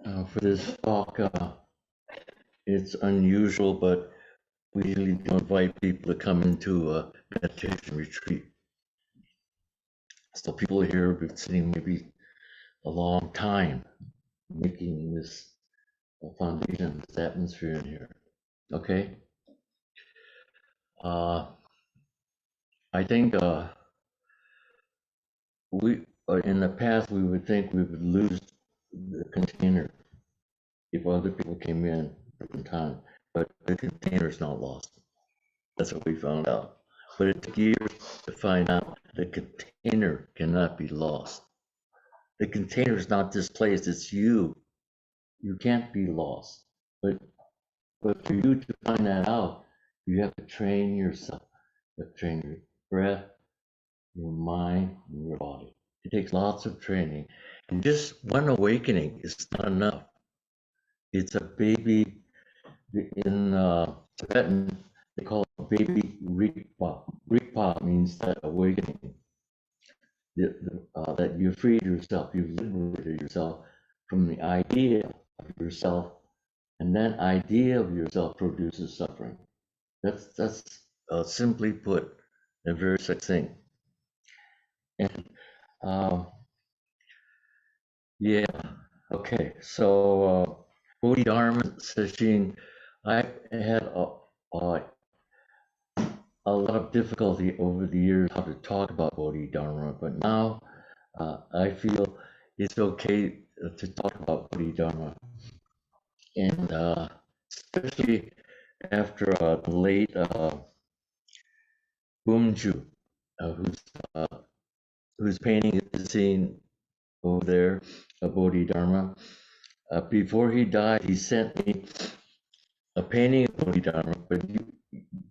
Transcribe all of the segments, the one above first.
For this talk, it's unusual, but we usually don't invite people to come into a meditation retreat. So people here have been sitting maybe a long time making this foundation, this atmosphere in here. Okay? I think we in the past we would think we would lose the container if other people came in different time, but the container is not lost. That's what we found out. But it took years to find out the container cannot be lost. The container is not displaced, it's you. You can't be lost. But for you to find that out, you have to train yourself. You have to train your breath, your mind, and your body. It takes lots of training. And just one awakening is not enough. It's a baby in Tibetan, they call it baby Rigpa. Rigpa means that awakening. That you freed yourself, you liberated yourself from the idea of yourself, and that idea of yourself produces suffering. That's simply put, and very succinct. And yeah, okay. So Bodhidharma Sesshin, I had a lot of difficulty over the years how to talk about Bodhidharma, but now I feel it's okay to talk about Bodhidharma. And especially after the late Bumju, whose painting is seen over there, Bodhidharma. Before he died, he sent me a painting of Bodhidharma, but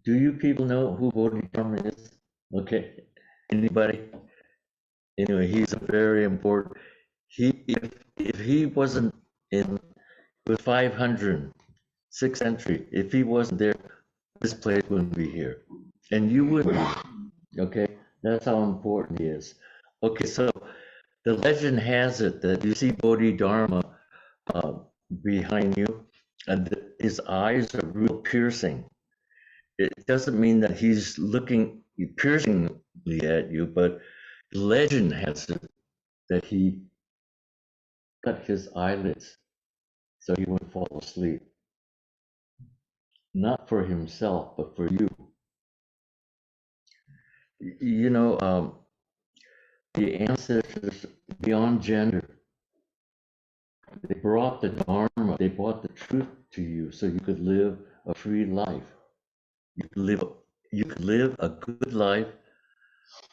do you people know who Bodhidharma is? Okay, anybody? Anyway, he's a very important. If he wasn't in the 500, 6th century, if he wasn't there, this place wouldn't be here, and you wouldn't. Okay, that's how important he is. Okay, so the legend has it that you see Bodhidharma behind you, and his eyes are real piercing. It doesn't mean that he's looking piercingly at you, but legend has it that he cut his eyelids so he wouldn't fall asleep. Not for himself, but for you. You know, the ancestors beyond gender, they brought the Dharma, they brought the truth to you so you could live a free life. You could live a good life,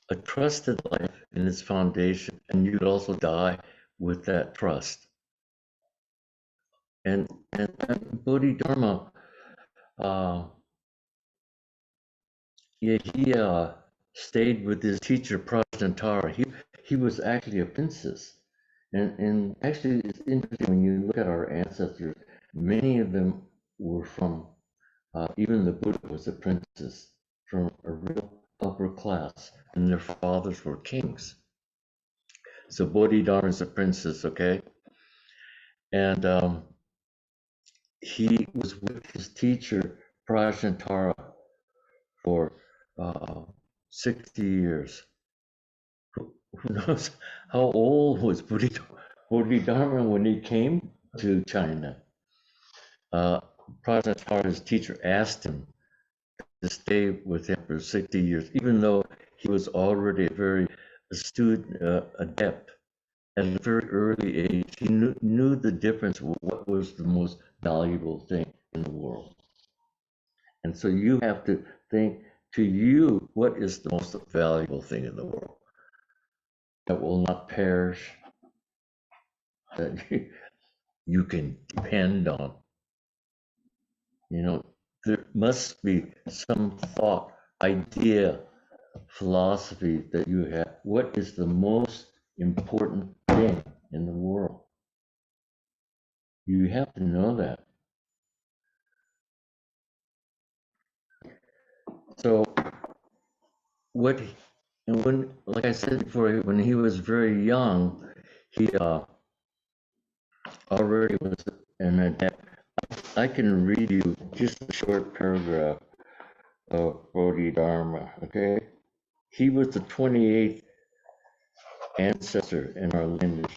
a trusted life in its foundation, and you could also die with that trust. And Bodhidharma, yeah, he stayed with his teacher Prajnantara. He was actually a princess, and actually it's interesting when you look at our ancestors. Many of them were from even the Buddha was a princess from a real upper class, and their fathers were kings. So Bodhidharma is a princess, okay? And he was with his teacher Prajnantara for 60 years. Who knows how old was Bodhidharma when he came to China? Prajnantara's teacher asked him to stay with him for 60 years, even though he was already a very astute adept. At a very early age, he knew the difference of what was the most valuable thing in the world. And so you have to think, to you, what is the most valuable thing in the world that will not perish, that you can depend on? You know, there must be some thought, idea, philosophy that you have. What is the most important thing in the world? You have to know that. So what, and when, like I said before, when he was very young, he already was an adept. I can read you just a short paragraph of Bodhidharma, okay? He was the 28th ancestor in our lineage.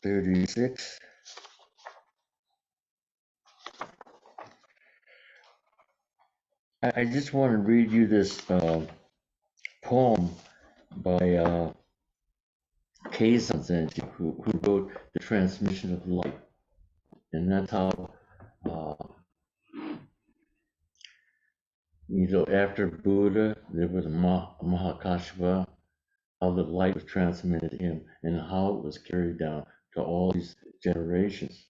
'36. I just want to read you this poem by Keizan Zenji, who wrote The Transmission of Light. And that's how, uh, after Buddha, there was Mahakashva, how the light was transmitted to him, and how it was carried down to all these generations.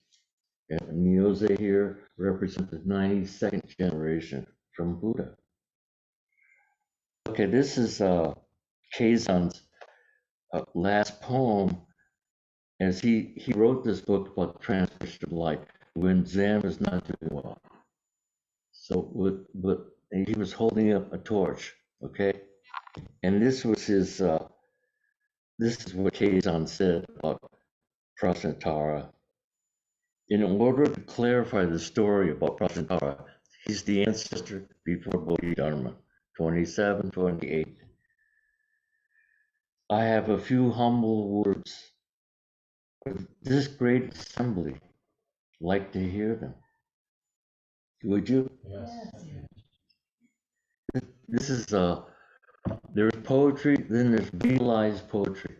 And Nyoze here represents the 92nd generation from Buddha. Okay, this is Keizan's last poem, as he wrote this book about transmission of light when Zen was not doing well. So, but he was holding up a torch, okay? And this was his, this is what Keizan said about Prasantara. In order to clarify the story about Prasantara, he's the ancestor before Bodhidharma, 27, 28. I have a few humble words for this great assembly. Like to hear them. Would you? Yes. This is there's poetry, then there's realized poetry.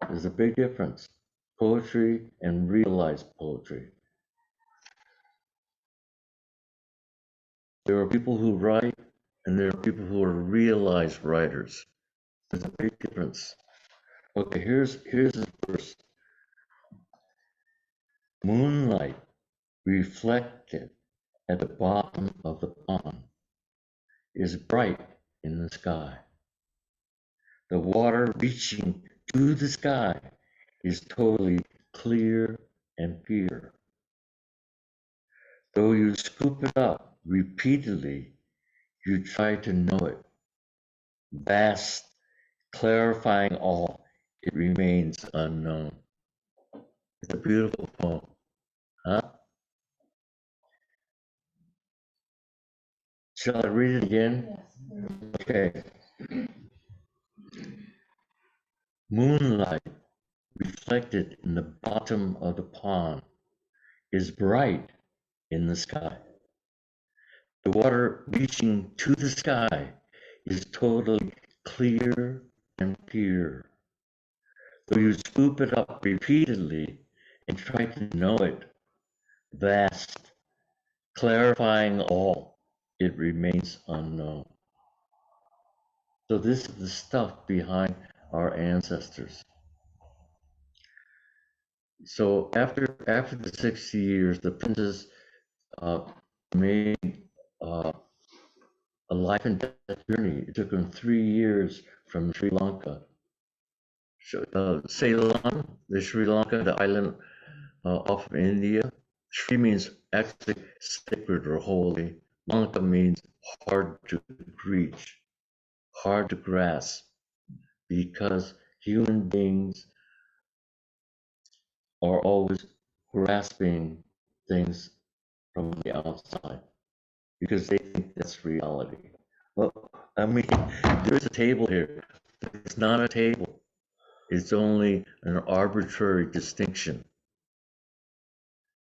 There's a big difference. Poetry and realized poetry. There are people who write, and there are people who are realized writers. There's a big difference. Okay, here's the verse. Moonlight reflected at the bottom of the pond is bright in the sky. The water reaching to the sky is totally clear and pure. Though you scoop it up repeatedly, you try to know it. Vast, clarifying all, it remains unknown. It's a beautiful poem, huh? Shall I read it again? Yes. Okay. Moonlight reflected in the bottom of the pond is bright in the sky. The water reaching to the sky is totally clear and pure. Though you scoop it up repeatedly and try to know it, vast, clarifying all, it remains unknown. So this is the stuff behind our ancestors. So after the 60 years, the princess made a life and death journey. It took them 3 years from Sri Lanka. Ceylon, the Sri Lanka, the island off of India. Sri means actually sacred or holy. Lanka means hard to reach, hard to grasp, because human beings are always grasping things from the outside because they think that's reality. Well, I mean, there's a table here. It's not a table. It's only an arbitrary distinction.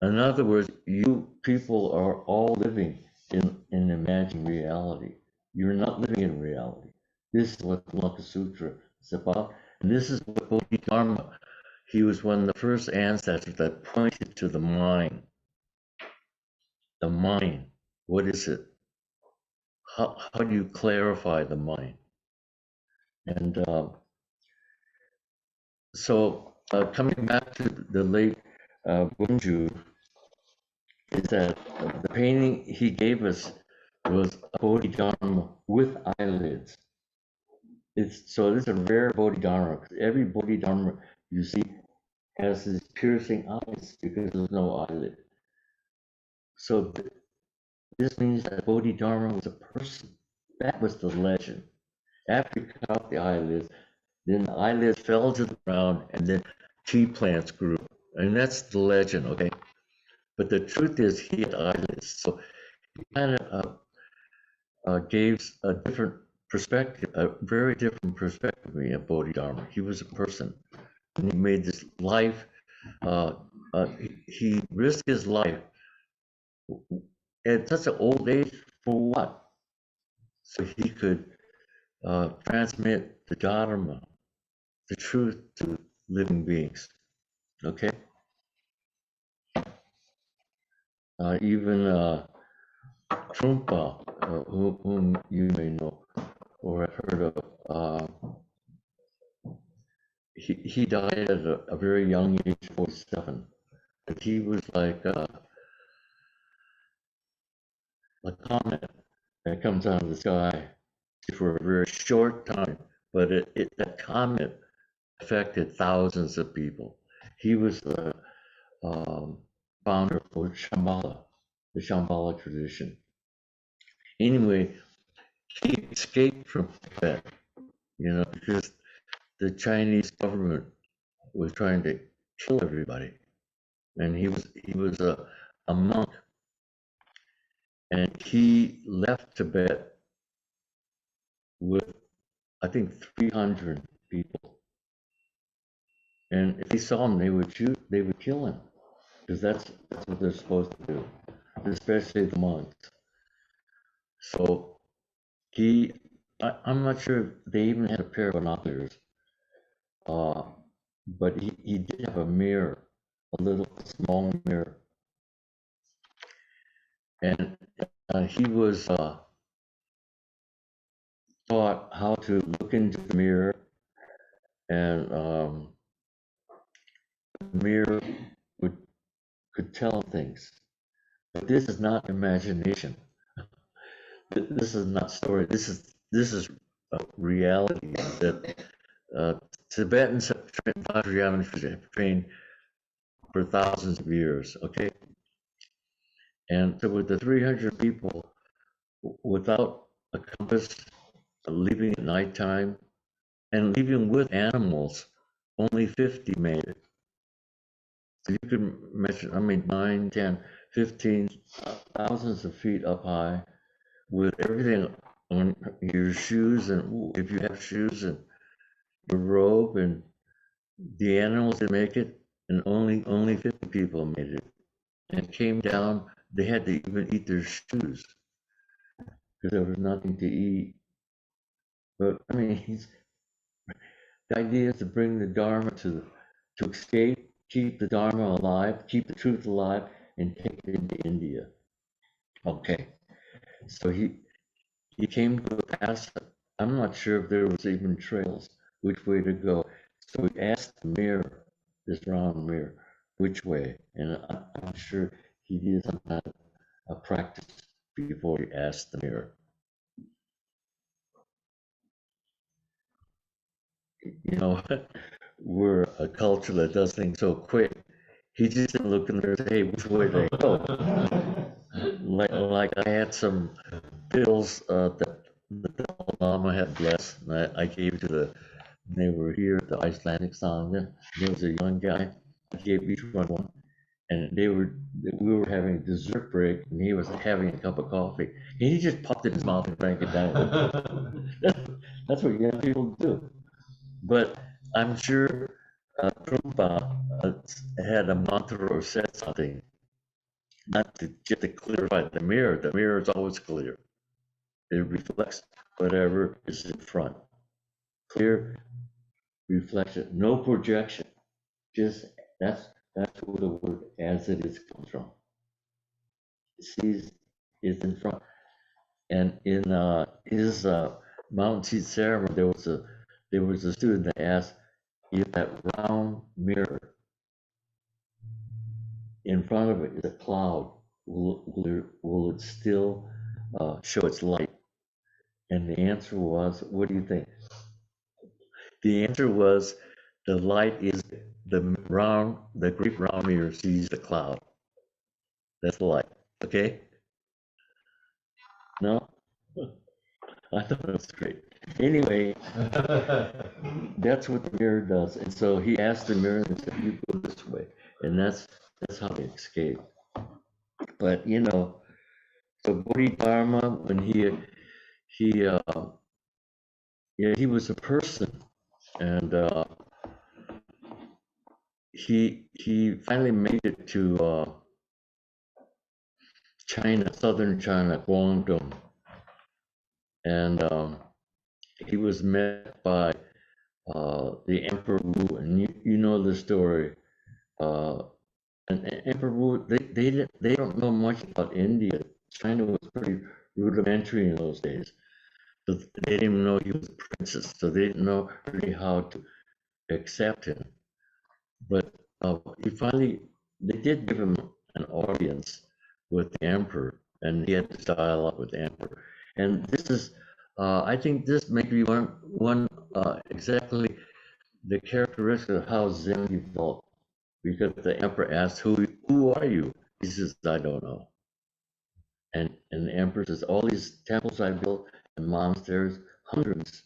In other words, you people are all living in imagined reality. You're not living in reality. This is what the Lanka Sutra is about. And this is what Bodhidharma, he was one of the first ancestors that pointed to the mind. The mind, what is it? How do you clarify the mind? And so coming back to the late Bunju, is that the painting he gave us was a Bodhidharma with eyelids. So this is a rare Bodhidharma. Every Bodhidharma you see, has these piercing eyes because there's no eyelid. So this means that Bodhidharma was a person. That was the legend. After you cut out the eyelids, then the eyelids fell to the ground, and then tea plants grew. And that's the legend, okay? But the truth is, he had eyelids. So he kind of gave a different perspective, a very different perspective of Bodhidharma. He was a person, and he made this life. He risked his life at such an old age for what? So he could transmit the Dharma, the truth to living beings. Okay? Even Trungpa, whom you may know or have heard of, he died at a very young age, 47. And he was like a comet that comes out of the sky for a very short time, but that comet affected thousands of people. He was the founder of Shambhala, the Shambhala tradition. Anyway, he escaped from Tibet, because the Chinese government was trying to kill everybody, and he was a monk, and he left Tibet with I think 300 people, and if they saw him, they would shoot, they would kill him, because that's what they're supposed to do, especially the monks. So I'm not sure if they even had a pair of binoculars, but he did have a mirror, a little small mirror, and he was taught how to look into the mirror, and the mirror could tell things. But this is not imagination. This is not story. This is reality that Tibetans have trained for thousands of years. Okay, and so with the 300 people, without a compass, leaving at nighttime, and leaving with animals, only 50 made it. So you can measure, 9, 10, 15, thousands of feet up high, with everything on your shoes, and if you have shoes, and your robe, and the animals that make it, and only 50 people made it. And it came down, they had to even eat their shoes because there was nothing to eat. But the idea is to bring the Dharma to escape, keep the Dharma alive, keep the truth alive, and take it into India. Okay, so he came to a pass. I'm not sure if there was even trails which way to go. So he asked the mirror, this round mirror, which way, and I'm sure he did some kind of a practice before he asked the mirror. We're a culture that does things so quick. He just didn't look in there and say, hey, which way they go? like I had some pills that the Dalai Lama had blessed, and I gave to they were here at the Icelandic Sangha. There was a young guy. I gave each one, and we were having a dessert break, and he was having a cup of coffee. And he just popped it in his mouth and drank it down. That's what young people do. But I'm sure Trungpa had a mantra or said something, not to just to clarify the mirror. The mirror is always clear. It reflects whatever is in front. Clear reflection, no projection. Just that's where the word as it is comes from. It sees is in front. And in his mountain seat ceremony, there was a student that asked if that round mirror in front of it is a cloud, will it still show its light? And the answer was, what do you think? The answer was The light is the great round mirror sees the cloud. That's the light. Okay? No? I thought it was great. Anyway, that's what the mirror does. And so he asked the mirror and said, "You go this way." And that's how they escaped. But so Bodhidharma, when he yeah, he was a person, and he finally made it to China, southern China, Guangdong, and he was met by the Emperor Wu, and you know the story. Uh, and Emperor Wu, they don't know much about India. China was pretty rudimentary in those days, so they didn't even know he was a princess, so they didn't know really how to accept him. But they did give him an audience with the emperor, and he had this dialogue with the emperor. And this is, I think, this may be one exactly the characteristic of how Zen evolved, because the emperor asked, "Who are you?" He says, "I don't know." And the emperor says, "All these temples I built and monasteries, hundreds.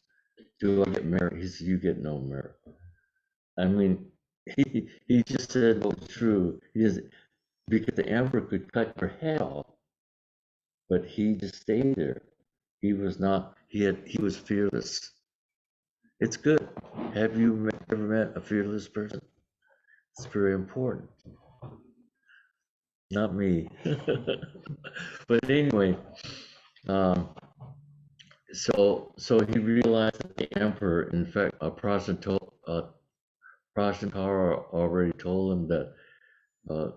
Do I get merit?" He says, "You get no merit." I mean, he just said what was true. Because the emperor could cut your head off, but he just stayed there. He was not. He was fearless. It's good. Have you ever met a fearless person? It's very important. Not me. But anyway, um, so he realized that the emperor, in fact, Protestant power already told him that uh,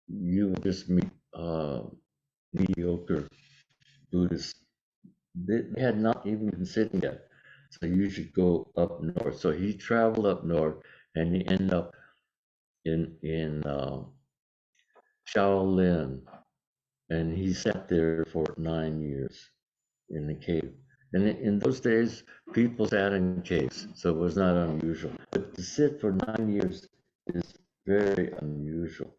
you will just meet mediocre Buddhists. They had not even been sitting yet, so you should go up north. So he traveled up north, and he ended up in Shaolin, and he sat there for 9 years in the cave. And in those days, people sat in caves, so it was not unusual. But to sit for 9 years is very unusual.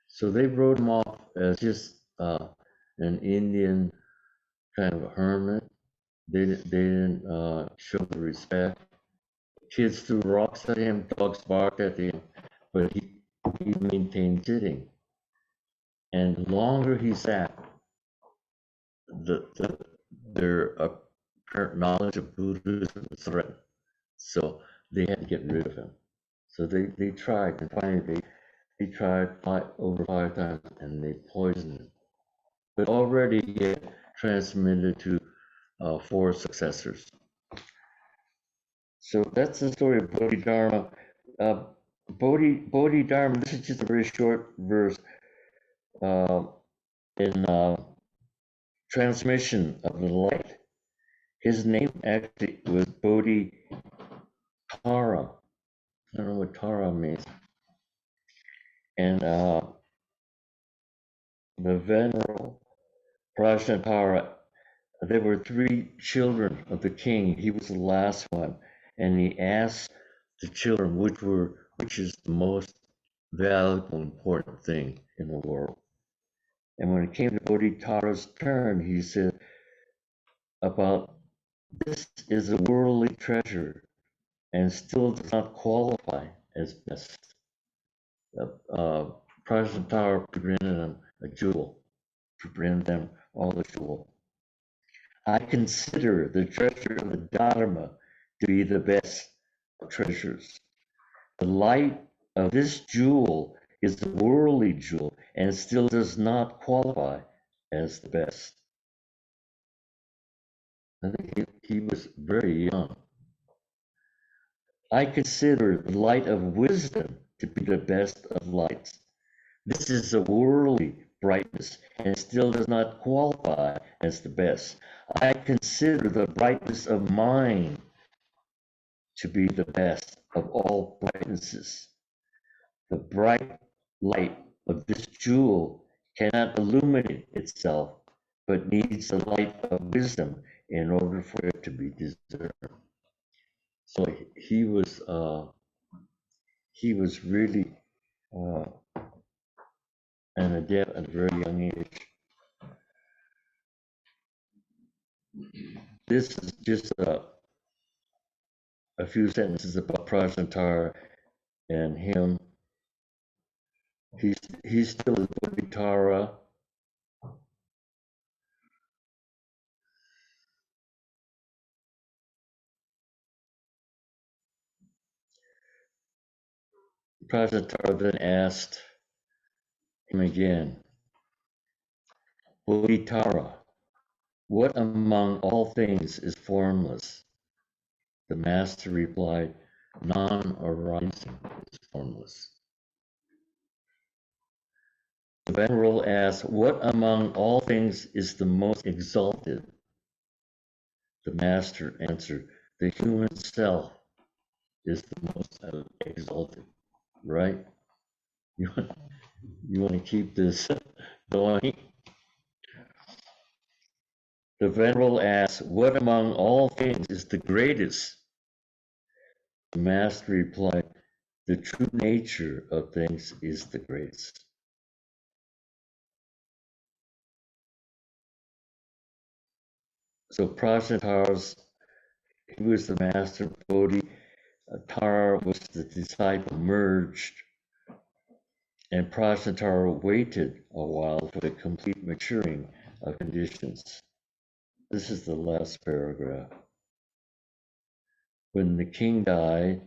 So they wrote him off as just an Indian kind of a hermit. They didn't show the respect. Kids threw rocks at him, dogs barked at him, but he maintained sitting. And the longer he sat, the their apparent knowledge of Buddhism was threatened. So they had to get rid of him. So they tried, and finally he tried over 5 times, and they poisoned him. But already he had transmitted to 4 successors. So that's the story of Bodhidharma. Uh, Bodhidharma, this is just a very short verse uh, in transmission of the light. His name actually was Bodhitara. I don't know what Tara means. And the venerable Prajnatara, there were 3 children of the king. He was the last one. And he asked the children which is the most valuable, important thing in the world. And when it came to Bodhitara's turn, he said about this is a worldly treasure and still does not qualify as best. Prajnatara presented them a jewel, presented them all the jewel. I consider the treasure of the Dharma to be the best of treasures. The light of this jewel is a worldly jewel and still does not qualify as the best. I think he was very young. I consider the light of wisdom to be the best of lights. This is a worldly brightness and still does not qualify as the best. I consider the brightness of mind to be the best of all brightnesses. The bright light of this jewel cannot illuminate itself, but needs the light of wisdom in order for it to be discerned. So he was he was really uh, an adept at a very young age. This is just a few sentences about Prajnatara and him. He's still a Bodhitara. Prajnatara then asked him again, Bodhitara, what among all things is formless? The master replied, non-arising is formless. The venerable asked, what among all things is the most exalted? The master answered, the human self is the most exalted, right? You want, you want to keep this going? The venerable asked, what among all things is the greatest? The master replied, the true nature of things is the greatest. So Prajnatara's, he was the master, Bodhi, Tara was the disciple, merged, and Prajnatara waited a while for the complete maturing of conditions. This is the last paragraph. When the king died,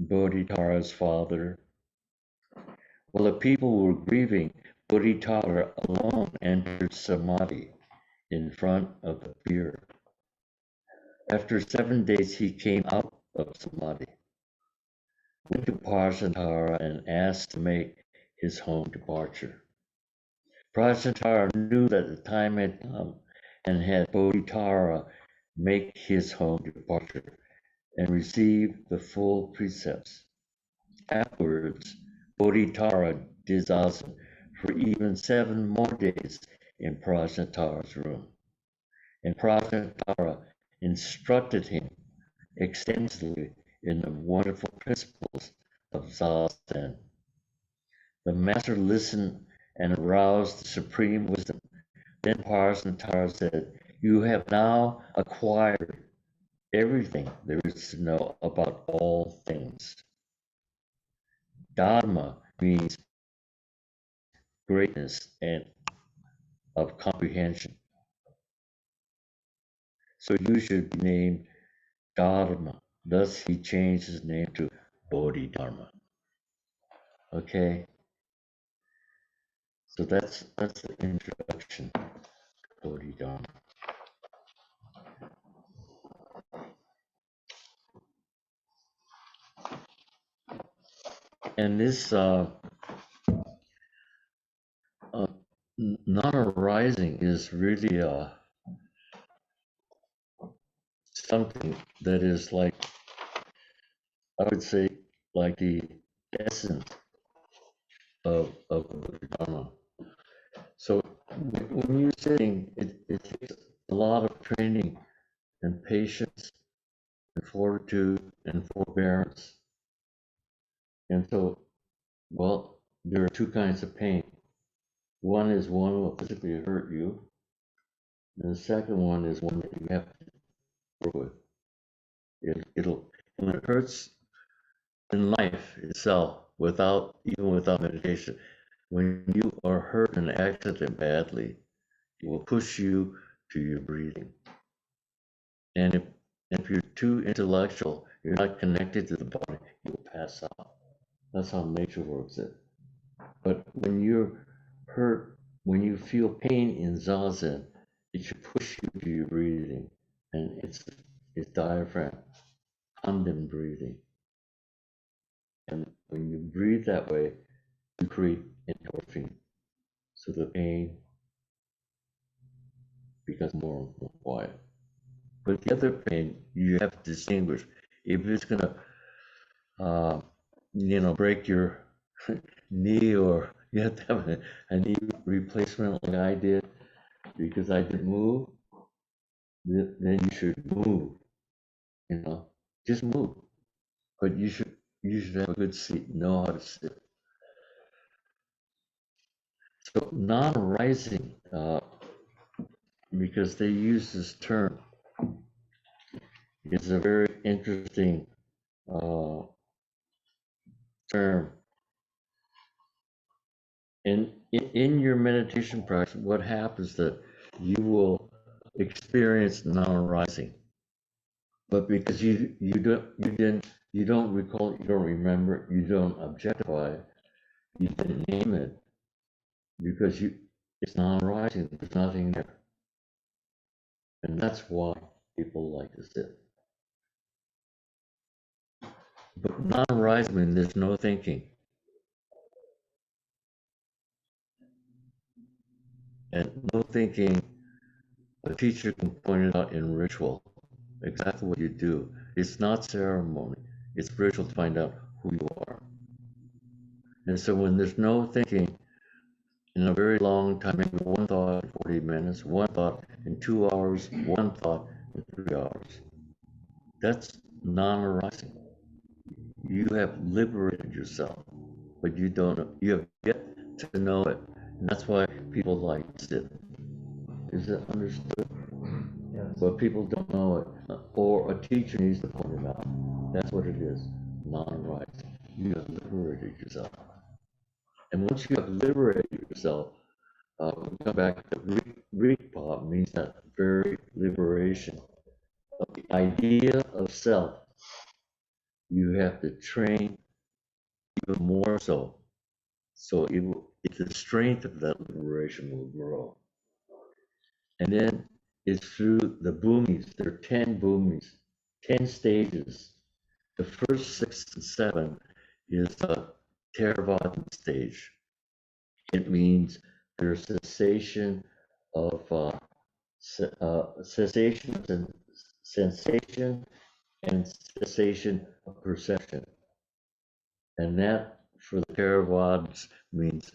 Bodhitara's father, while the people were grieving, Bodhitara alone entered Samadhi in front of the bier. After 7 days, he came out of Samadhi, went to Prajnatara and asked to make his home departure. Prajnatara knew that the time had come and had Bodhitara make his home departure and receive the full precepts. Afterwards, Bodhitara did zazen for even 7 more days in Prajnatara's room, and Prajnatara instructed him extensively in the wonderful principles of zazen. The master listened and aroused the supreme wisdom. Then Prajnatara said, you have now acquired everything there is to know about all things. Dharma means greatness and of comprehension. So you should be named Dharma. Thus he changed his name to Bodhidharma. Okay, so that's the introduction to Bodhidharma. And this non-arising is really something that is like, I would say, like the essence of the Dharma. So when you're sitting, it takes a lot of training and patience and fortitude and forbearance. And so, well, there are 2 kinds of pain. One is one will physically hurt you, and the second one is one that you have to work with. It'll when it hurts in life itself, even without meditation, when you are hurt in an accident badly, it will push you to your breathing. And if you're too intellectual, you're not connected to the body, you'll pass out. That's how nature works it. But when you're hurt, when you feel pain in zazen, it should push you to your breathing. And it's diaphragm, Hamden breathing. And when you breathe that way, you create endorphin. So the pain becomes more quiet. But the other pain, you have to distinguish. If it's gonna, break your knee, or you have to have a knee replacement like I did because I didn't move, then you should move. Just move. but you should have a good seat, know how to sit. So non-arising, because they use this term, is a very interesting uh, term. And in your meditation practice, what happens that you will experience non-arising, but because you don't recall, you don't remember, you don't objectify it, you didn't name it because it's non-arising. There's nothing there, and that's why people like to sit. But non-arising, there's no thinking, and no thinking. A teacher can point it out in ritual, exactly what you do. It's not ceremony, it's ritual to find out who you are. And so when there's no thinking in a very long time, maybe one thought in 40 minutes, one thought in 2 hours, one thought in 3 hours, that's non-arising. You have liberated yourself, but you don't know, you have yet to know it. And that's why people like sit. Is it understood? Yes. But people don't know it, or a teacher needs to point it out. That's what it is, non-arising. You have liberated yourself. And once you have liberated yourself, we come back to Rigpa means that very liberation of the idea of self. You have to train even more so. So the strength of that liberation will grow. And then it's through the bhumis. There are 10 bhumis, 10 stages. The first 6 and 7 is the Theravada stage. It means there's cessation of cessation of sensation and cessation of perception. And that for the Theravadas means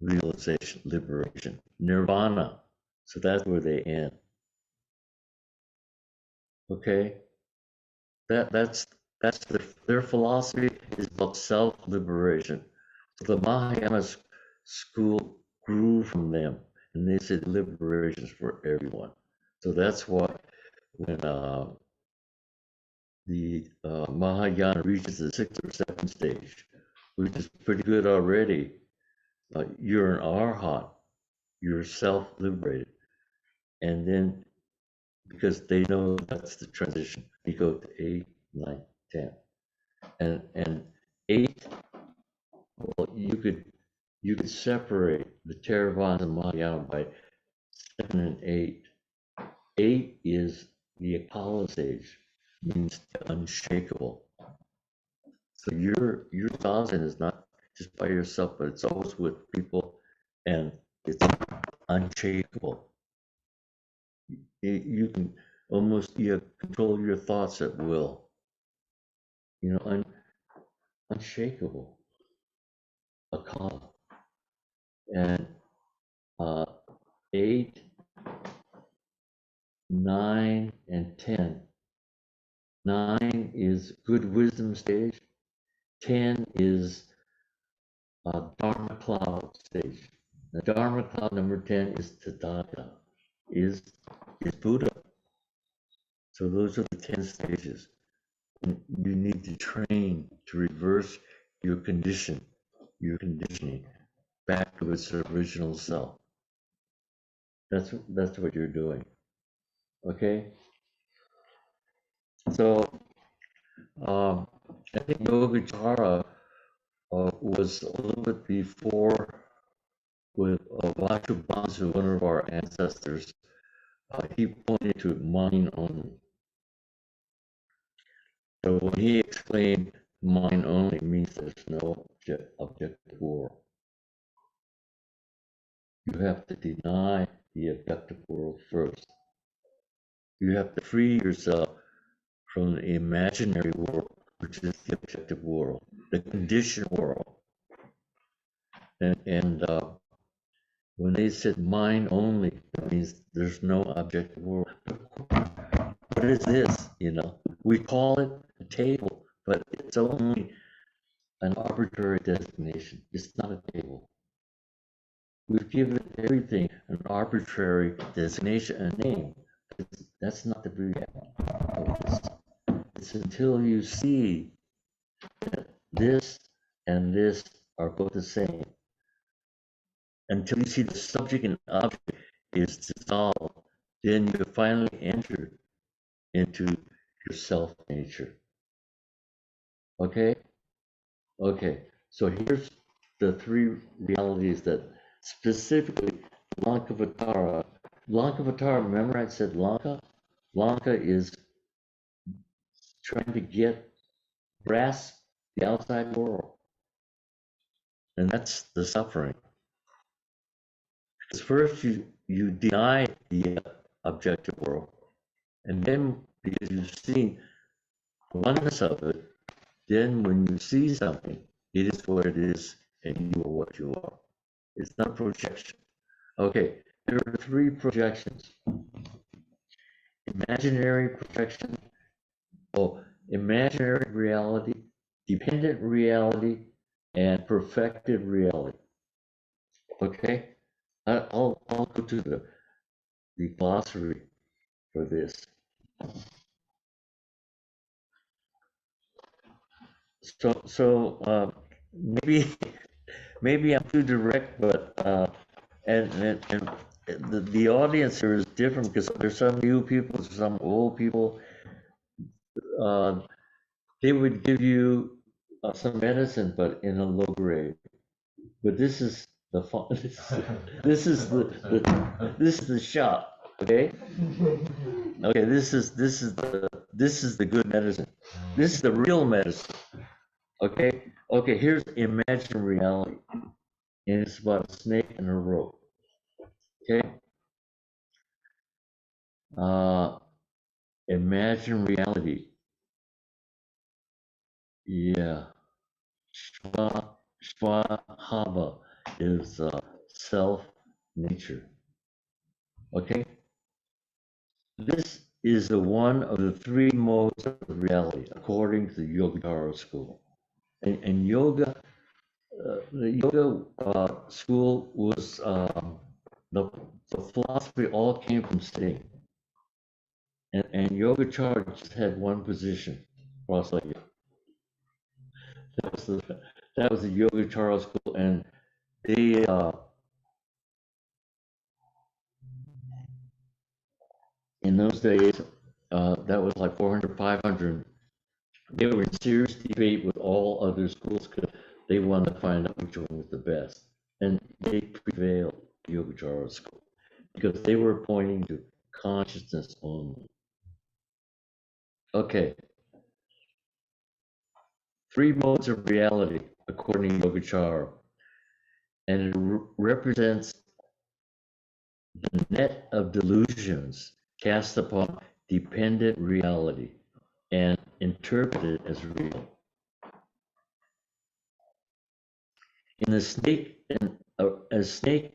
realization, liberation, nirvana. So that's where they end. Okay? That's their philosophy is about self-liberation. So the Mahayana school grew from them, and they said liberation is for everyone. So that's why when the Mahayana reaches the 6th or 7th stage, which is pretty good already, you're an arhat, you're self-liberated, and then because they know that's the transition, you go to 8, 9, 10. And 8, well, you could separate the Theravada and Mahayana by 7 and 8. 8 is the Apollo stage, means unshakable. So your zazen is not just by yourself, but it's always with people, and it's unshakable. You can almost control your thoughts at will. Unshakable, akala. And 8, 9, and 10. 9 is good wisdom stage. 10 is Dharma cloud stage. The Dharma cloud number 10 is Tathagata, is Buddha. So those are the 10 stages. And you need to train to reverse your conditioning back to its original self. That's what you're doing. Okay? So I think Yogacara was a little bit before with Vachubansu, one of our ancestors. He pointed to mind only. So when he explained mind only means there's no objective world. You have to deny the objective world first. You have to free yourself from the imaginary world, which is the objective world, the conditioned world. And when they said mind only, that means there's no objective world. What is this? We call it a table, but it's only an arbitrary designation. It's not a table. We've given everything an arbitrary designation, a name. That's not the reality of this. It's until you see that this and this are both the same. Until you see the subject and object is dissolved, then you finally enter into your self nature. Okay? Okay. So here's the three realities that specifically Lankavatara. Lankavatara, remember I said Lanka? Lanka is trying to grasp the outside world. And that's the suffering. Because first you deny the objective world. And then because you've seen the oneness of it, then when you see something, it is what it is, and you are what you are. It's not a projection. Okay, there are three projections. Imaginary projection, imaginary reality, dependent reality, and perfected reality. Okay, I'll go to the glossary for this. So maybe I'm too direct, but and the audience here is different because there's some new people, some old people. They would give you some medicine, but in a low grade. But this is the fun. This is the shot. Okay. Okay. This is the good medicine. This is the real medicine. Okay. Okay. Here's imagined reality, and it's about a snake and a rope. Okay. Imagine reality. Yeah. Swahava is self nature. Okay. This is the one of the three modes of reality, according to the Yogacara school. And yoga, the yoga school was the philosophy all came from sitting. And Yogacara just had one position, cross-legged. That was the Yogacara school, and they in those days that was like 400, 500. They were in serious debate with all other schools because they wanted to find out which one was the best, and they prevailed, Yogacara school, because they were pointing to consciousness only. Okay, three modes of reality according to Yogacara, and it represents the net of delusions cast upon dependent reality and interpreted as real. In the snake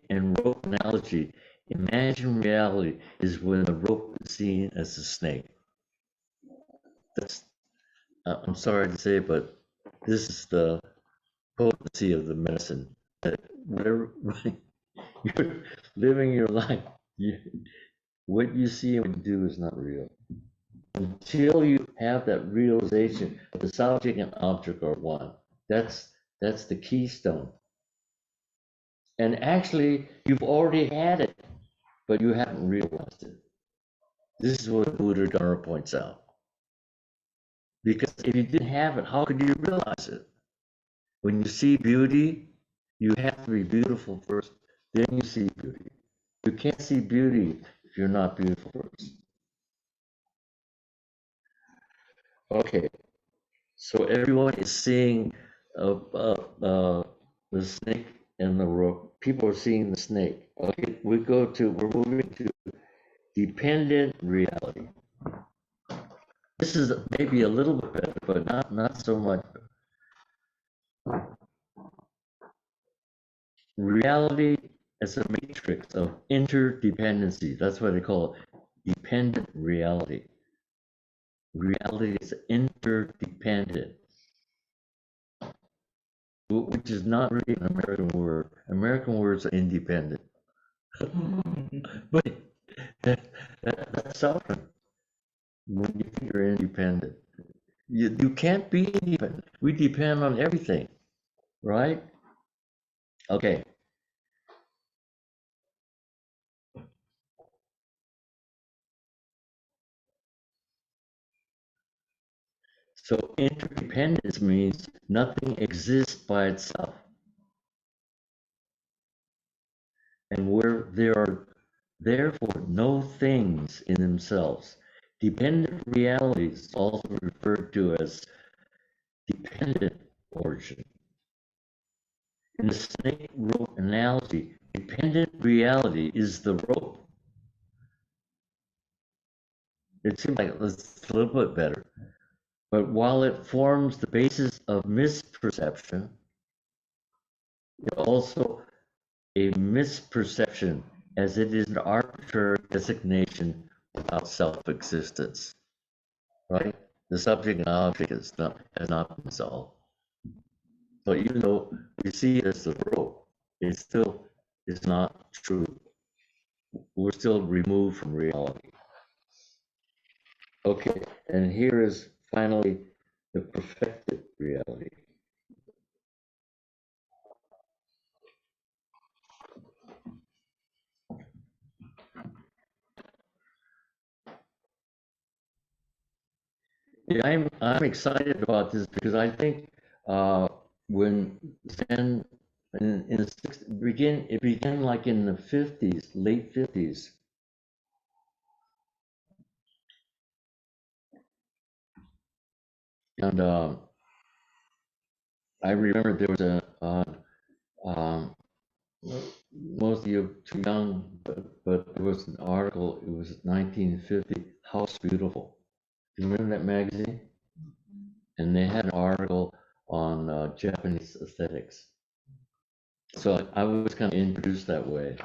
and rope analogy, imagine reality is when the rope is seen as a snake. That's I'm sorry to say, but this is the potency of the medicine. That whatever you're living your life, what you see and what you do is not real. Until you have that realization, the subject and object are one. That's the keystone. And actually, you've already had it, but you haven't realized it. This is what Buddha Dharma points out. Because if you didn't have it, how could you realize it? When you see beauty, you have to be beautiful first, then you see beauty. You can't see beauty if you're not beautiful first. Okay, so everyone is seeing the snake and the rope. People are seeing the snake. Okay, we're moving to dependent reality. This is maybe a little bit better, but not so much. Reality as a matrix of interdependency. That's what they call it, dependent reality. Reality is interdependent. which is not really an American word. American words are independent. But that's suffering when you think you're independent. You can't be independent. We depend on everything, right? Okay. So interdependence means nothing exists by itself. And where there are therefore no things in themselves, dependent realities also referred to as dependent origin. In the snake rope analogy, dependent reality is the rope. It seems like it's a little bit better. But while it forms the basis of misperception, it also a misperception as it is an arbitrary designation without self-existence, right? The subject and object has not been solved. So even though we see it as the rope, it still is not true. We're still removed from reality. Okay, and here is finally the perfected reality. Yeah, I'm excited about this because I think when Zen in the it began like in the 50s, late 50s, and I remember there was um, most of you are too young, but there was an article. It was 1950. House Beautiful. Do you remember that magazine? And they had an article on Japanese aesthetics. So I was kind of introduced that way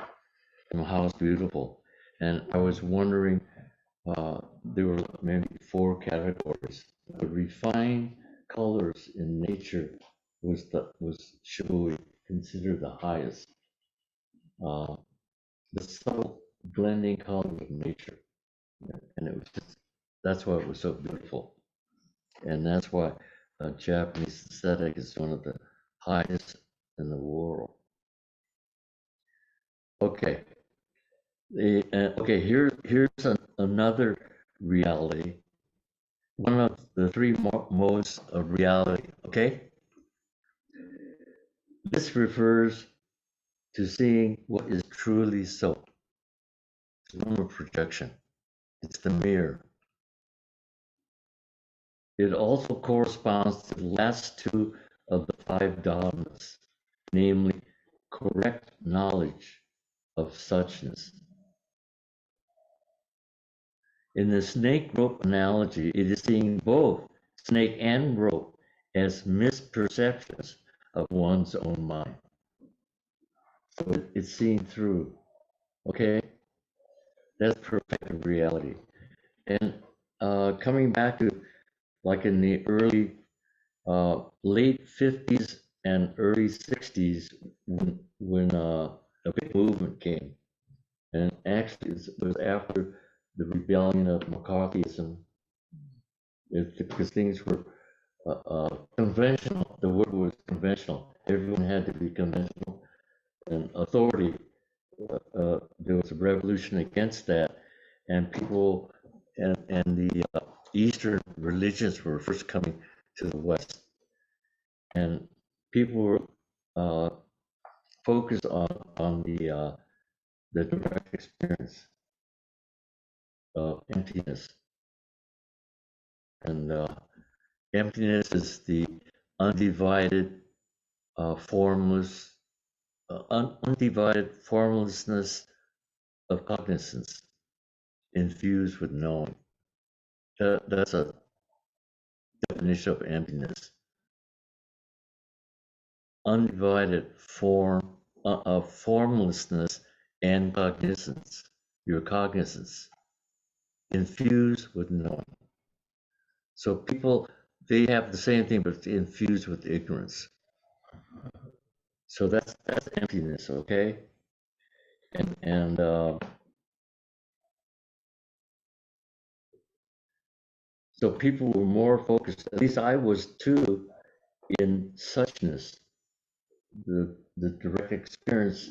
from House Beautiful, and I was wondering. There were maybe four categories. The refined colors in nature was should we consider the highest. Uh, the subtle blending color of nature, and it was just that's why it was so beautiful, and that's why Japanese aesthetic is one of the highest in the world. Okay, okay. Here's another reality. One of the three modes of reality. Okay, this refers to seeing what is truly so. It's no more projection. It's the mirror. It also corresponds to the last two of the five dogmas, namely correct knowledge of suchness. In the snake rope analogy, it is seeing both snake and rope as misperceptions of one's own mind. So it's seen through. Okay, that's perfect reality. And coming back to like in the early, late 50s and early 60s, when a big movement came, and actually it was after the rebellion of McCarthyism, because things were conventional. The word was conventional. Everyone had to be conventional, and authority. There was a revolution against that, and people and the Eastern religions were first coming to the West, and people were uh, focused on the direct experience of emptiness, and emptiness is the undivided, formless, undivided formlessness of cognizance infused with knowing. That's a definition of emptiness. Undivided form of formlessness and cognizance, your cognizance, infused with knowing. So people, they have the same thing, but infused with ignorance. So that's emptiness, okay? And so people were more focused, at least I was too, in suchness, the direct experience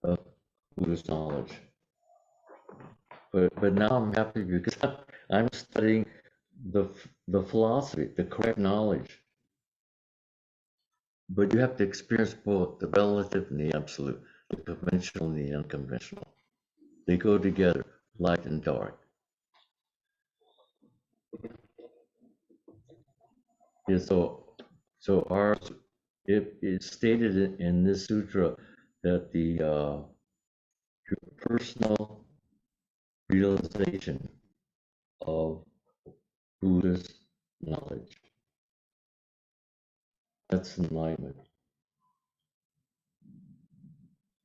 of Buddhist knowledge. But now I'm happy because I'm studying the philosophy, the correct knowledge. But you have to experience both the relative and the absolute, the conventional and the unconventional. They go together, light and dark. Yeah, so ours, it's stated in this sutra that the your personal realization of Buddhist knowledge, that's enlightenment.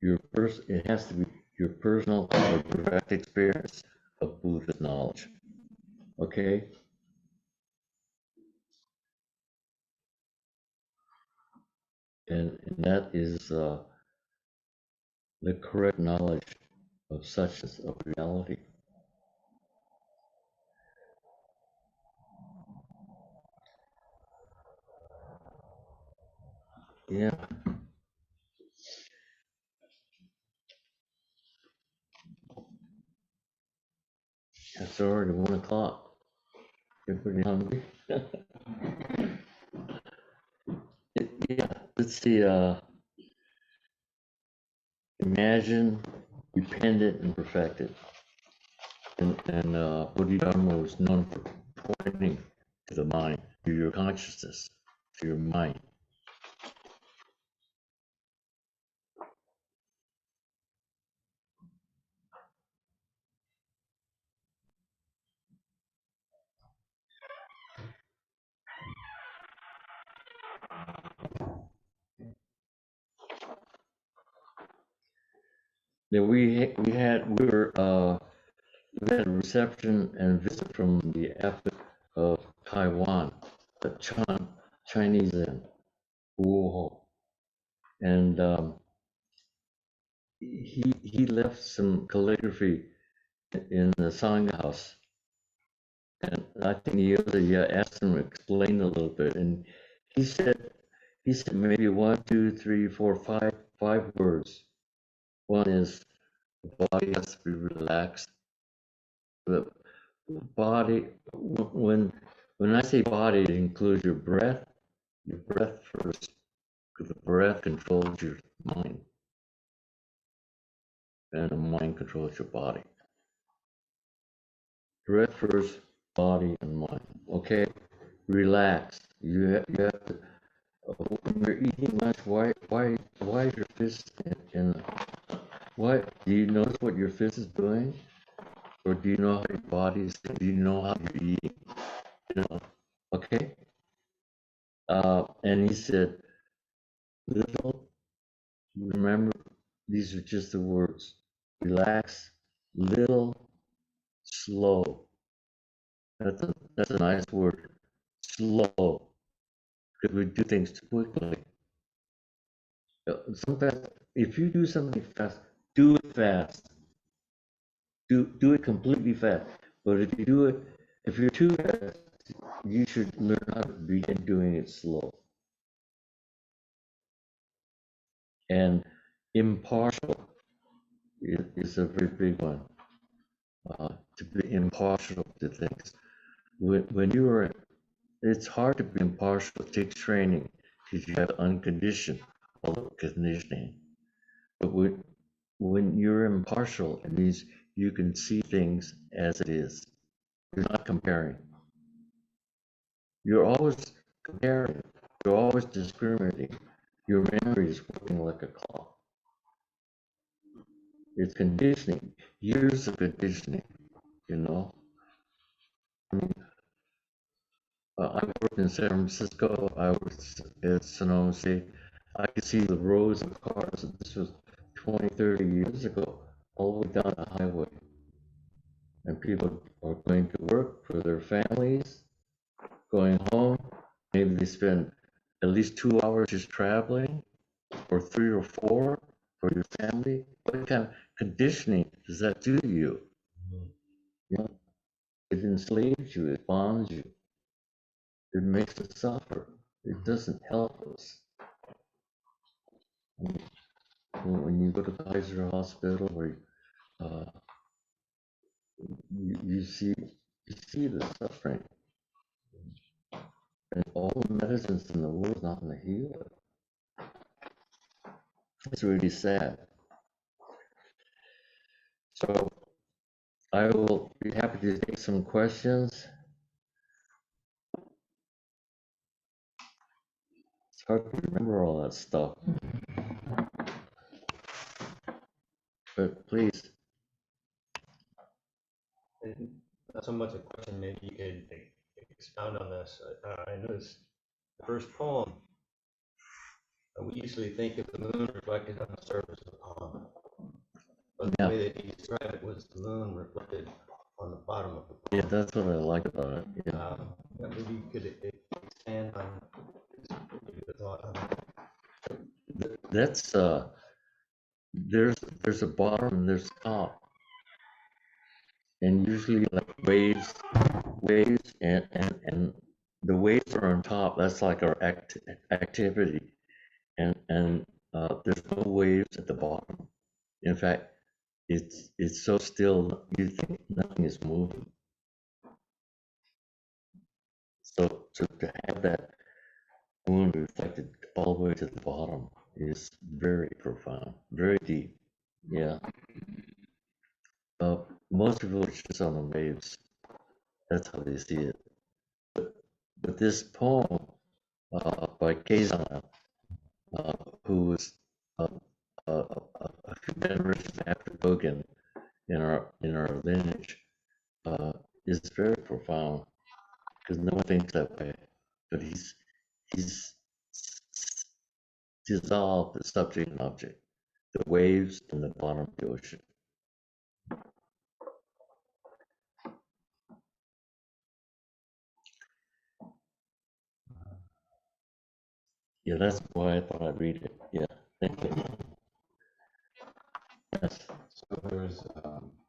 It has to be your personal or direct experience of Buddhist knowledge. Okay? And that is the correct knowledge of suchness, of reality. Yeah, it's already 1 o'clock. Everybody hungry? Yeah, let's see. Imagine, dependent, and perfected. And Bodhidharma was known for pointing to the mind, to your consciousness, to your mind. Then we had a reception and visit from the abbot of Taiwan, the Chinese in Wuho, and he left some calligraphy in the Sangha house, and I think the other asked him to explain a little bit, and he said maybe one, two, three, four, five words. One is the body has to be relaxed. The body, when I say body, it includes your breath first, because the breath controls your mind, and the mind controls your body. Breath first, body and mind. Okay, relax. You have to. When you're eating lunch, why is your fist in? Why do you notice what your fist is doing, or do you know how your body is? Do you know how you're eating? You know, okay. And he said, little. Remember, these are just the words. Relax, little, slow. That's a nice word. Slow, because we do things too quickly. Sometimes, if you do something fast, do it fast. Do it completely fast. But if you're too fast, you should learn how to begin doing it slow and impartial. Is a very big one. To be impartial to things. When you are, it's hard to be impartial. It takes training because you have unconditioned, all the conditioning. But when you're impartial, it means you can see things as it is. You're not comparing. You're always comparing. You're always discriminating. Your memory is working like a clock. It's conditioning, years of conditioning, you know. I mean, I worked in San Francisco. I was at Sonoma State. I could see the rows of cars. This was 20, 30 years ago, all the way down the highway. And people are going to work for their families, going home. Maybe they spend at least 2 hours just traveling. or 3 or 4 for your family? What kind of conditioning does that do to you? You know, it enslaves you, it bonds you, it makes us suffer. It doesn't help us. When you go to Kaiser Hospital, or uh, you see the suffering, and all the medicines in the world is not going to heal it. It's really sad. So I will be happy to take some questions. It's hard to remember all that stuff, but please. Not so much a question, maybe you could expound on this. I noticed the first poem, we usually think of the moon reflected on the surface of the pond. But the way that you described it was the moon reflected on the bottom of the pond. Yeah, that's what I like about it. Yeah. Maybe you could expand on the thought on that. That's there's a bottom and there's top, and usually like waves, and the waves are on top. That's like our activity, and there's no waves at the bottom. In fact, it's so still you think nothing is moving. So to have that moon reflected all the way to the bottom is very profound, very deep. Yeah. Most people are just on the waves. That's how they see it. But this poem by Keizan, who was a few generations after Dogen in our lineage, is very profound because no one thinks that way. But he's dissolved the subject and object, the waves and the bottom of the ocean. Yeah, that's why I thought I'd read it. Yeah, thank you. Yes. So there was,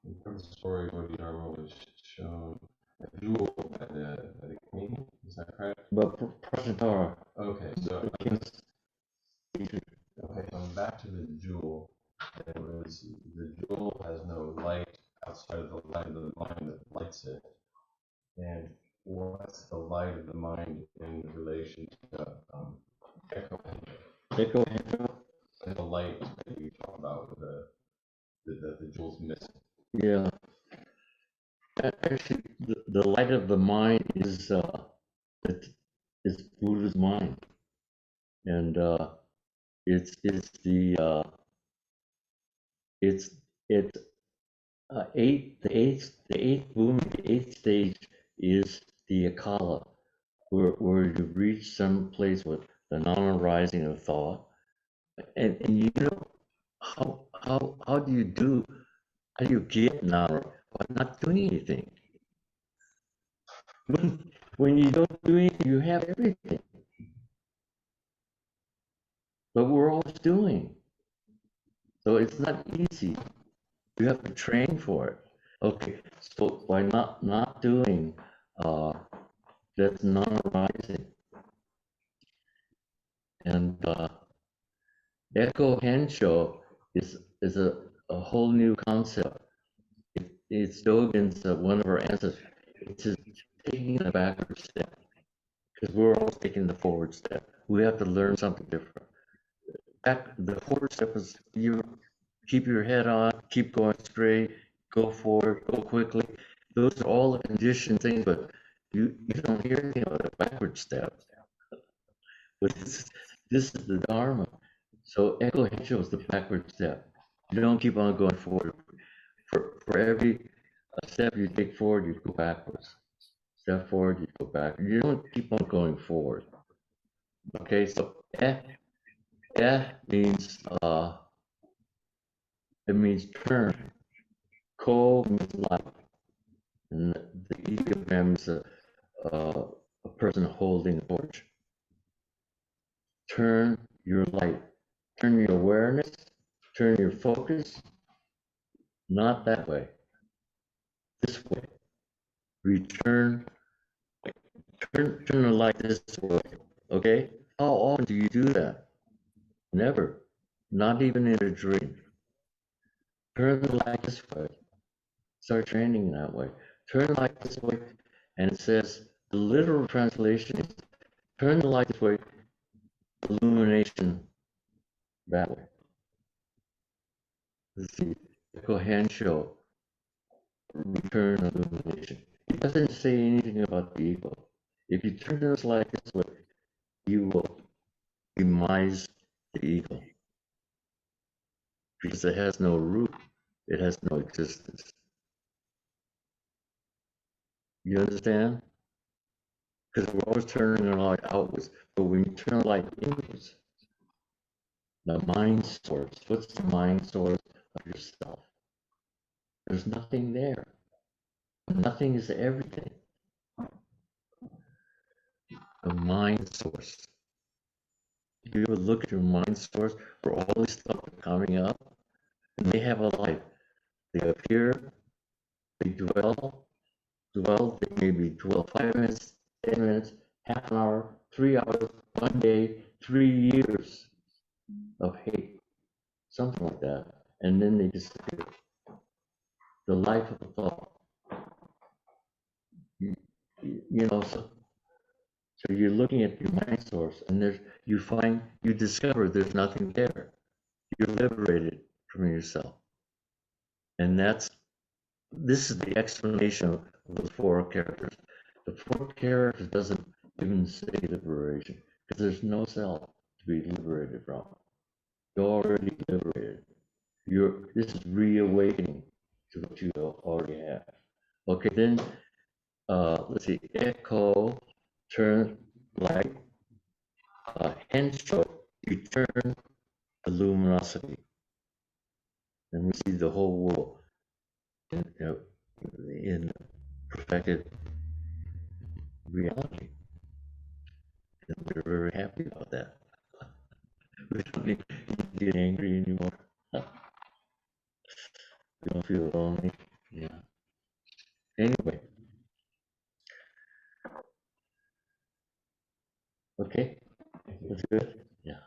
in the story where the Dharma was shown a jewel at the king, is that correct? But Prasantara. Okay, so okay, going back to the jewel, there was the jewel has no light outside of the light of the mind that lights it. And what's the light of the mind in relation to echo? Echo. The light that you talk about with the jewel's missing. Yeah. Actually, the light of the mind is Buddha's mind, and it's it's the eighth boom, the eighth stage is the akala, where you reach some place with the non-arising of thought, and you know how do you do how do you get non by not doing anything? When you don't do anything, you have everything. But we're always doing. So it's not easy. You have to train for it. Okay, so by not doing, that's non-arising. And Echo Hensho is a whole new concept. It's Dogen's one of our ancestors. It's just taking a backward step because we're always taking the forward step. We have to learn something different. The forward step is you keep your head on, keep going straight, go forward, go quickly. Those are all the conditioned things, but you don't hear anything about a backward step. But this is the Dharma. So Echo Hensho is the backward step. You don't keep on going forward. For every step you take forward, you go backwards. Step forward, you go back. You don't keep on going forward. Okay, so means it means turn. Ko means light, and the ideogram is a person holding a torch. Turn your light turn your awareness, turn your focus, not that way, this way. Return, turn the light this way, okay? How often do you do that? Never, not even in a dream. Turn the light this way. Start training that way. Turn the light this way, and it says, the literal translation is, turn the light this way, illumination that way. Let's see, Kohansho, return illumination. It doesn't say anything about the ego. If you turn this light this way, you will demise the ego because it has no root, it has no existence. You understand? Because we're always turning the light outwards, but when you turn the light inwards, the mind source, what's the mind source of yourself? There's nothing there. Nothing is everything. The mind source. You ever look at your mind source where all this stuff is coming up? And they have a life. They appear, they dwell, they maybe dwell 5 minutes, 10 minutes, half an hour, 3 hours, 1 day, 3 years of hate, something like that. And then they disappear. The life of a thought. You know, so you're looking at your mind source, and you discover there's nothing there. You're liberated from yourself. And this is the explanation of the 4 characters. The 4 characters doesn't even say liberation, because there's no self to be liberated from. You're already liberated. This is reawakening to what you already have. Okay, then let's see, echo, turn, light, hensho, return, luminosity. And we see the whole world in perfected reality. And we're very happy about that. We don't need to get angry anymore. We don't feel lonely. Yeah. Anyway. Okay. That's good. Yeah.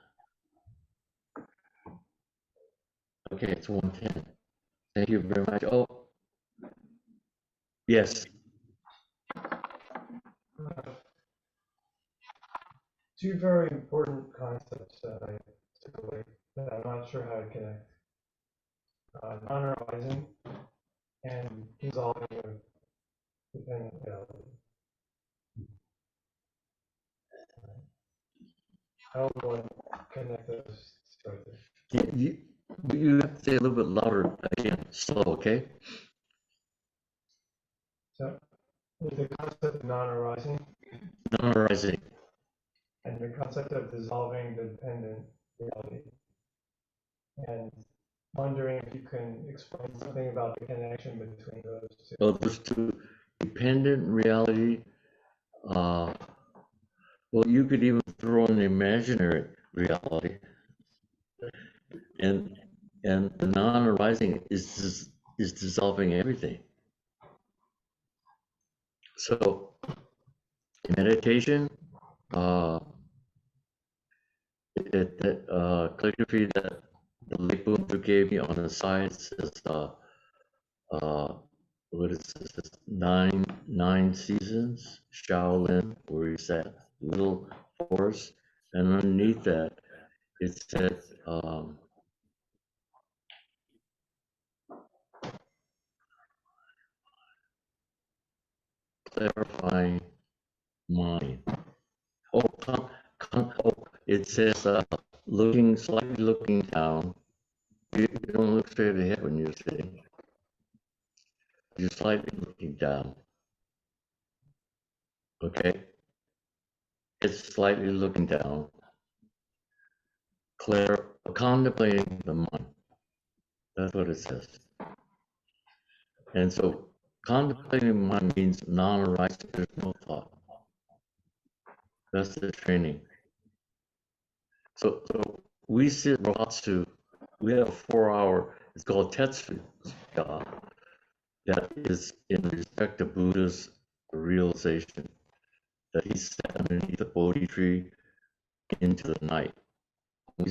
Okay, it's 1:10. Thank you very much. Oh, yes. Two very important concepts that I took away that I'm not sure how to connect. Non-arising and dissolving of dependent reality. How would one connect those together? You have to say a little bit louder again, slow, okay? So, the concept of non-arising Non-arising. and the concept of dissolving the dependent reality. And wondering if you can explain something about the connection between those two. Oh, those two, dependent reality. Well, you could even throw in the imaginary reality, and the non-arising is dissolving everything. So meditation, calligraphy that the late Buddha gave me on the side says, what is this? Nine seasons, Shaolin, where he's at little forest, and underneath that it said, clarifying mind. Oh, it says slightly looking down. You don't look straight ahead when you're sitting. You're slightly looking down. Okay? It's slightly looking down. Contemplating the mind. That's what it says. And so contemplating the mind means non-arising, there's no thought. That's the training. So we sit Rohatsu, we have a 4 hour, it's called Tetsu, that is in respect to Buddha's realization, that he sat underneath the Bodhi tree into the night. We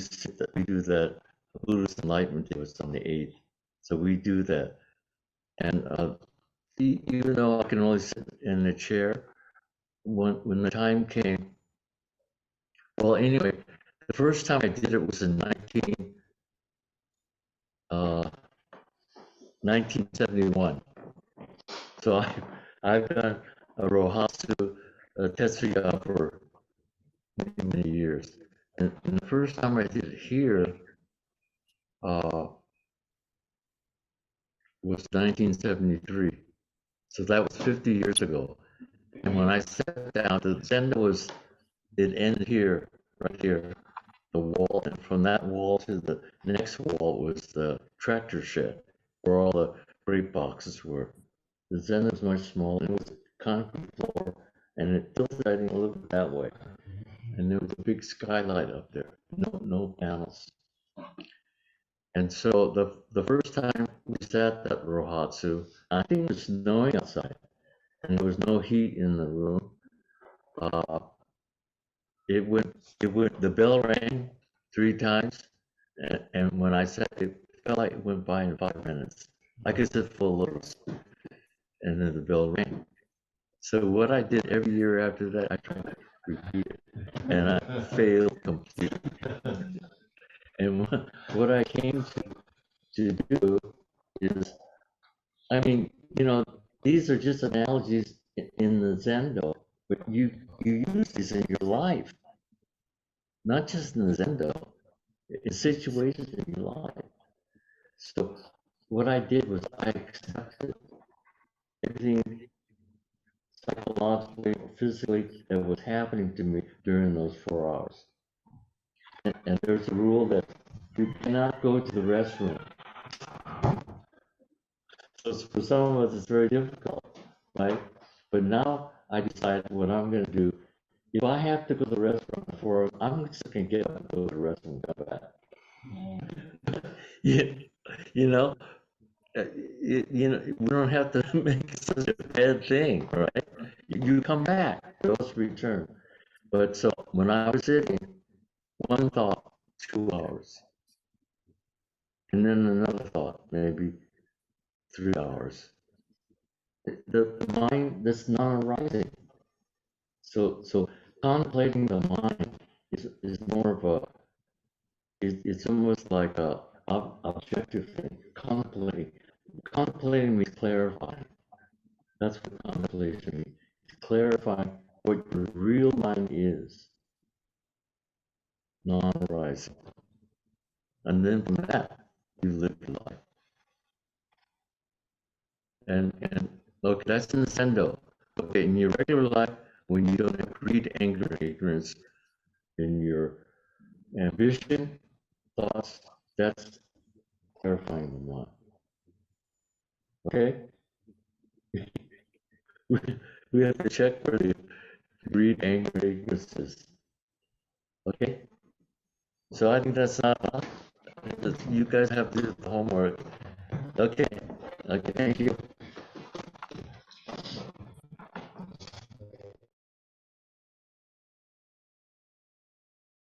do that. Buddhist Enlightenment Day was on the 8th, so we do that. And even though I can only sit in a chair, when the time came, well, anyway, the first time I did it was in 1971. So I've done a Rohatsu, a Tetsuya for many years. And the first time I did it here was 1973. So that was 50 years ago. And when I sat down, the Zendo was, it ended here, right here, the wall. And from that wall to the next wall was the tractor shed where all the freight boxes were. The Zendo was much smaller. It was concrete floor and it tilted, I think, a little bit that way. And there was a big skylight up there, no panels. And so the first time we sat at Rohatsu, I think it was snowing outside, and there was no heat in the room. It went. The bell rang 3 times, and when I sat, it felt like it went by in 5 minutes. I could sit full of those, and then the bell rang. So what I did every year after that, I tried to repeat it, and I failed completely. And what I came to do is, I mean, these are just analogies in the Zendo, but you use these in your life, not just in the Zendo, in situations in your life. So what I did was I accepted everything psychologically or physically that was happening to me during those 4 hours. And there's a rule that you cannot go to the restroom. So for some of us, it's very difficult, right? But now I decided what I'm going to do. If I have to go to the restaurant before, I'm just going to get up and go to the restaurant and come back. you know, we don't have to make it such a bad thing, right? You come back, you also return. But so when I was sitting, one thought, 2 hours, and then another thought, maybe 3 hours. The mind that's not arising. So contemplating the mind is more of a, it's almost like a objective thing. Contemplating means clarifying. That's what contemplation means. It's clarifying what your real mind is, non-arising. And then from that, you live your life. And okay, that's in the Sendo. Okay, in your regular life, when you don't have greed, anger, ignorance, in your ambition, thoughts, that's clarifying the mind. Okay? we have to check for the greed, anger, ignorance is. Okay? So I think that's not, you guys have to do the homework. Okay. Okay, thank you.